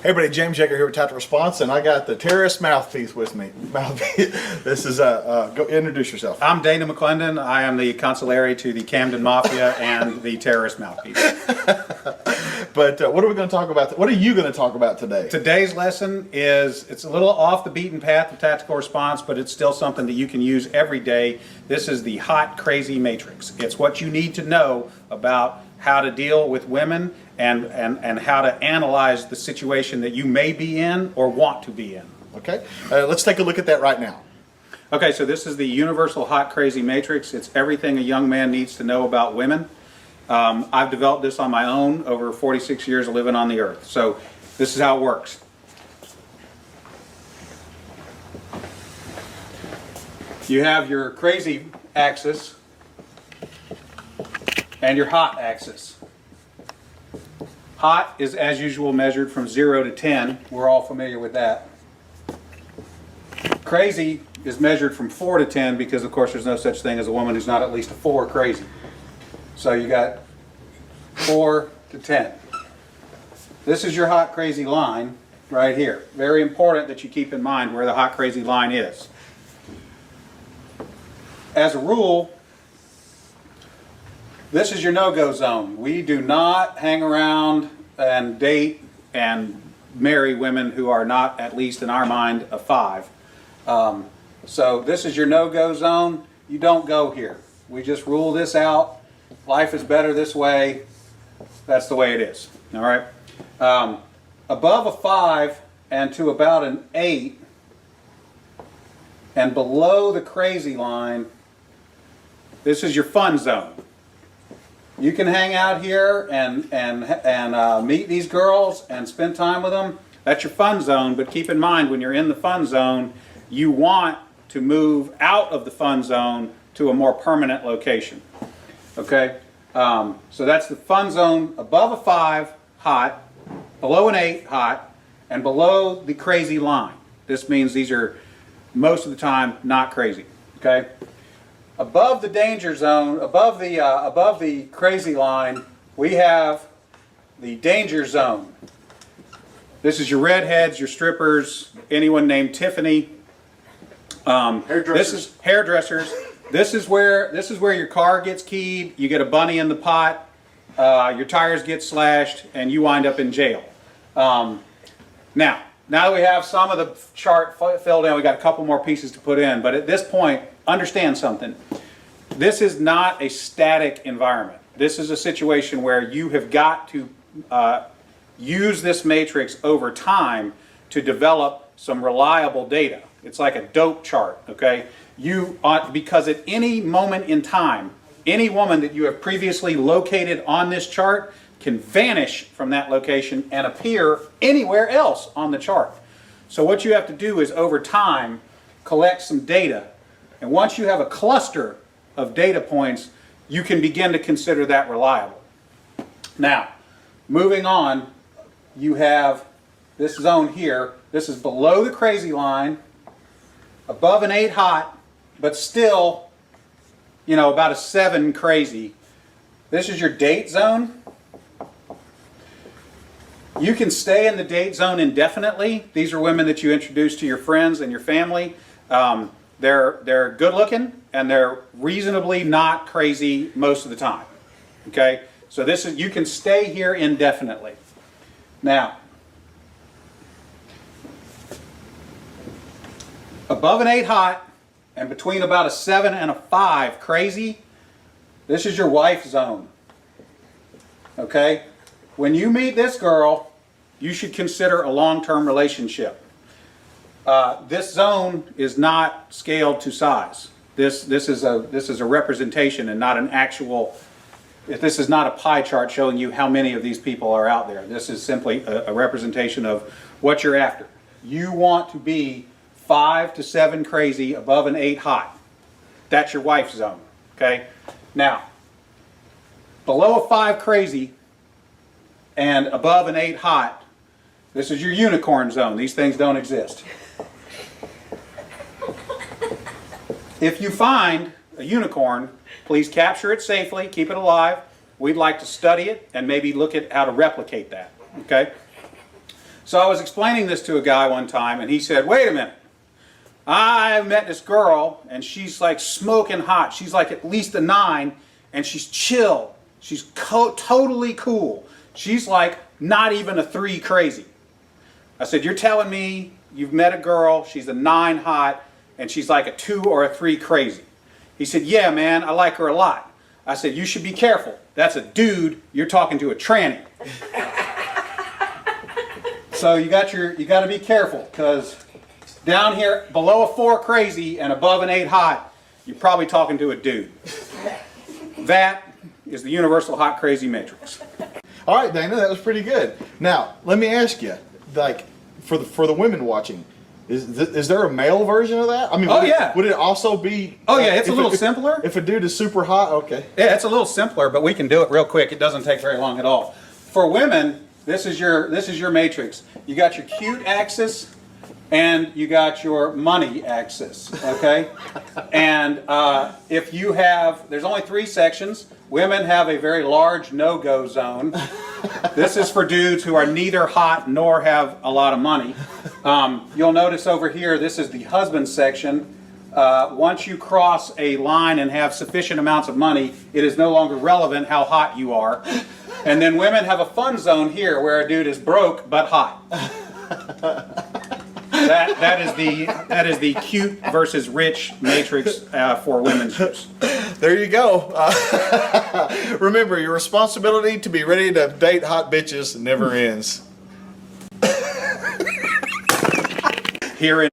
Hey everybody, James Yeager here with Tactical Response, and I got the terrorist mouthpiece with me. This is go introduce yourself. I'm Dana McClendon. I am the consigliere to the Camden Mafia and the terrorist mouthpiece. But what are we going to talk about? What are you going to talk about today? Today's lesson it's a little off the beaten path of tactical response, but it's still something that you can use every day. This is the hot, crazy matrix. It's what you need to know about how to deal with women and how to analyze the situation that you may be in or want to be in. Okay, let's take a look at that right now. Okay, so this is the universal hot, crazy matrix. It's everything a young man needs to know about women. I've developed this on my own over 46 years of living on the earth. So this is how it works. You have your crazy axis and your hot axis. Hot is, as usual, measured from 0 to 10. We're all familiar with that. Crazy is measured from 4 to 10 because, of course, there's no such thing as a woman who's not at least a 4 crazy. So you got 4 to 10. This is your hot, crazy line right here. Very important that you keep in mind where the hot, crazy line is. As a rule, this is your no-go zone. We do not hang around and date and marry women who are not, at least in our mind, a 5. So this is your no-go zone. You don't go here. We just rule this out. Life is better this way. That's the way it is. All right. Above a 5 and to about an 8 and below the crazy line, this is your fun zone. You can hang out here and meet these girls and spend time with them. That's your fun zone, but keep in mind when you're in the fun zone, you want to move out of the fun zone to a more permanent location. Okay? So that's the fun zone above a 5, hot, below an 8, hot, and below the crazy line. This means these are most of the time not crazy. Okay? Above the danger zone, above the crazy line, we have the danger zone. This is your redheads, your strippers, anyone named Tiffany. Hairdressers. This is hairdressers. This is where your car gets keyed. You get a bunny in the pot. Your tires get slashed, and you wind up in jail. Now that we have some of the chart filled in, we got a couple more pieces to put in. But at this point, understand something. This is not a static environment. This is a situation where you have got to use this matrix over time to develop some reliable data. It's like a dope chart, okay? Because at any moment in time, any woman that you have previously located on this chart can vanish from that location and appear anywhere else on the chart. So what you have to do is over time collect some data. And once you have a cluster of data points, you can begin to consider that reliable. Now, moving on, you have this zone here. This is below the crazy line, above an 8 hot, but still, about a 7 crazy. This is your date zone. You can stay in the date zone indefinitely. These are women that you introduce to your friends and your family. They're good looking and they're reasonably not crazy most of the time. Okay? So you can stay here indefinitely. Now, above an 8 hot and between about a 7 and a 5 crazy, this is your wife zone. Okay? When you meet this girl, you should consider a long-term relationship. This zone is not scaled to size. This is a representation and not an actual. This is not a pie chart showing you how many of these people are out there. This is simply a representation of what you're after. You want to be 5 to 7 crazy, above an 8 hot. That's your wife zone. Okay. Now, below a 5 crazy and above an 8 hot, this is your unicorn zone. These things don't exist. If you find a unicorn, please capture it safely, keep it alive. We'd like to study it and maybe look at how to replicate that. Okay? So I was explaining this to a guy one time, and he said, wait a minute. I met this girl, and she's like smoking hot. She's like at least a 9, and she's chill. She's totally cool. She's like not even a 3 crazy. I said, you're telling me you've met a girl, she's a 9 hot, and she's like a 2 or a 3 crazy? He said, yeah, man, I like her a lot. I said, you should be careful. That's a dude. You're talking to a tranny. So you got to be careful, because down here below a 4 crazy and above an 8 hot, you're probably talking to a dude. That is the universal hot crazy matrix. All right, Dana, that was pretty good. Now, let me ask you, like, for the women watching, is there a male version of that? I mean, would it also be? Oh yeah, it's a little simpler. If a dude is super hot, okay. Yeah, it's a little simpler, but we can do it real quick. It doesn't take very long at all. For women, this is your matrix. You got your cute axis, and you got your money axis. Okay, and if you have, there's only 3 sections. Women have a very large no-go zone. This is for dudes who are neither hot nor have a lot of money. You'll notice over here, this is the husband section. Once you cross a line and have sufficient amounts of money, it is no longer relevant how hot you are. And then women have a fun zone here where a dude is broke but hot. That is the cute versus rich matrix for women's use. There you go. Remember, your responsibility to be ready to date hot bitches never ends. Here in